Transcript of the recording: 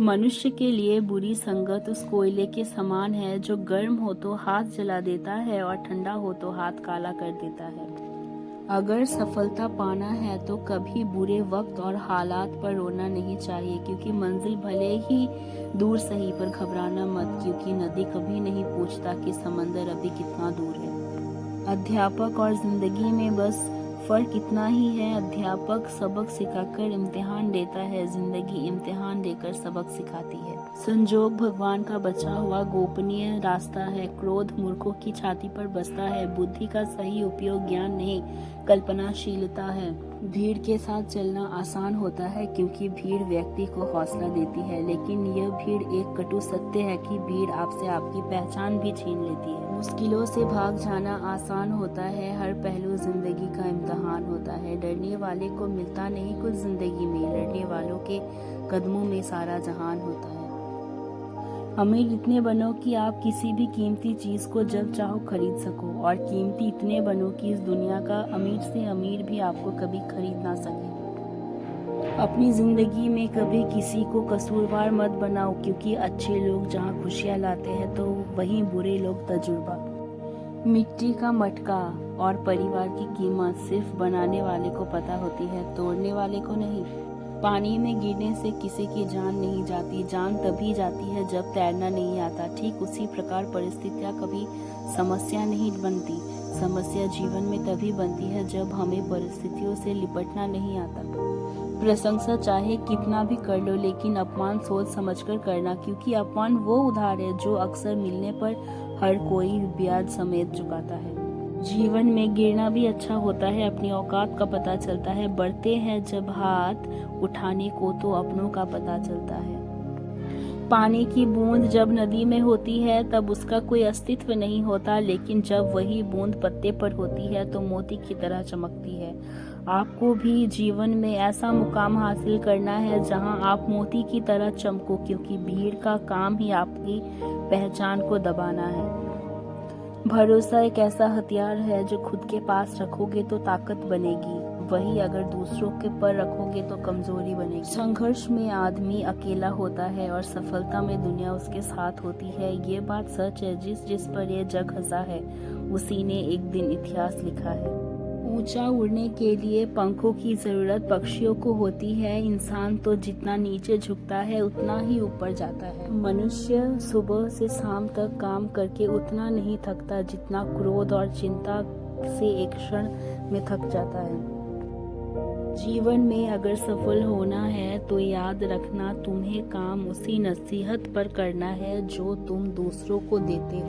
मनुष्य के लिए बुरी संगत उस कोयले के समान है जो गर्म हो तो हाथ जला देता है और ठंडा हो तो हाथ काला कर देता है। अगर सफलता पाना है तो कभी बुरे वक्त और हालात पर रोना नहीं चाहिए, क्योंकि मंजिल भले ही दूर सही पर घबराना मत, क्योंकि नदी कभी नहीं पूछता कि समंदर अभी कितना दूर है। अध्यापक और जिंदगी में बस फर्क इतना ही है, अध्यापक सबक सिखाकर इम्तिहान देता है, जिंदगी इम्तिहान देकर सबक सिखाती है। संजोग भगवान का बचा हुआ गोपनीय रास्ता है, क्रोध मूर्खों की छाती पर बसता है, बुद्धि का सही उपयोग ज्ञान नहीं कल्पनाशीलता है। भीड़ के साथ चलना आसान होता है क्योंकि भीड़ व्यक्ति को हौसला देती है, लेकिन यह भीड़ एक कटु सत्य है कि भीड़ आपसे आपकी पहचान भी छीन लेती है। मुश्किलों से भाग जाना आसान होता है, हर पहलू जिंदगी का इम्तिहान होता है। डरने वाले को मिलता नहीं कुछ जिंदगी में, लड़ने वालों के कदमों में सारा जहान होता है। अमीर इतने बनो कि आप किसी भी कीमती चीज को जब चाहो खरीद सको, और कीमती इतने बनो कि इस दुनिया का अमीर से अमीर भी आपको कभी खरीद ना सके। अपनी जिंदगी में कभी किसी को कसूरवार मत बनाओ, क्योंकि अच्छे लोग जहाँ खुशियाँ लाते हैं तो वहीं बुरे लोग तजुर्बा। मिट्टी का मटका और परिवार की कीमत सिर्फ बनाने वाले को पता होती है, तोड़ने वाले को नहीं। पानी में गिरने से किसी की जान नहीं जाती, जान तभी जाती है जब तैरना नहीं आता। ठीक उसी प्रकार परिस्थितियाँ कभी समस्या नहीं बनती, समस्या जीवन में तभी बनती है जब हमें परिस्थितियों से लिपटना नहीं आता। प्रशंसा चाहे कितना भी कर लो, लेकिन अपमान सोच समझकर करना, क्योंकि अपमान वो उधार है जो अक्सर मिलने पर हर कोई ब्याज समेत चुकाता है। जीवन में गिरना भी अच्छा होता है, अपनी औकात का पता चलता है। बढ़ते हैं जब हाथ उठाने को तो अपनों का पता चलता है। पानी की बूंद जब नदी में होती है तब उसका कोई अस्तित्व नहीं होता, लेकिन जब वही बूंद पत्ते पर होती है तो मोती की तरह चमकती है। आपको भी जीवन में ऐसा मुकाम हासिल करना है जहां आप मोती की तरह चमको, क्योंकि भीड़ का काम ही आपकी पहचान को दबाना है। भरोसा एक ऐसा हथियार है जो खुद के पास रखोगे तो ताकत बनेगी, वही अगर दूसरों के पर रखोगे तो कमजोरी बनेगी। संघर्ष में आदमी अकेला होता है और सफलता में दुनिया उसके साथ होती है। ये बात सच है, जिस पर यह जग हंसा है उसी ने एक दिन इतिहास लिखा है। ऊंचा उड़ने के लिए पंखों की जरूरत पक्षियों को होती है, इंसान तो जितना नीचे झुकता है उतना ही ऊपर जाता है। मनुष्य सुबह से शाम तक काम करके उतना नहीं थकता जितना क्रोध और चिंता से एक क्षण में थक जाता है। जीवन में अगर सफल होना है तो याद रखना, तुम्हें काम उसी नसीहत पर करना है जो तुम दूसरों को देते हो।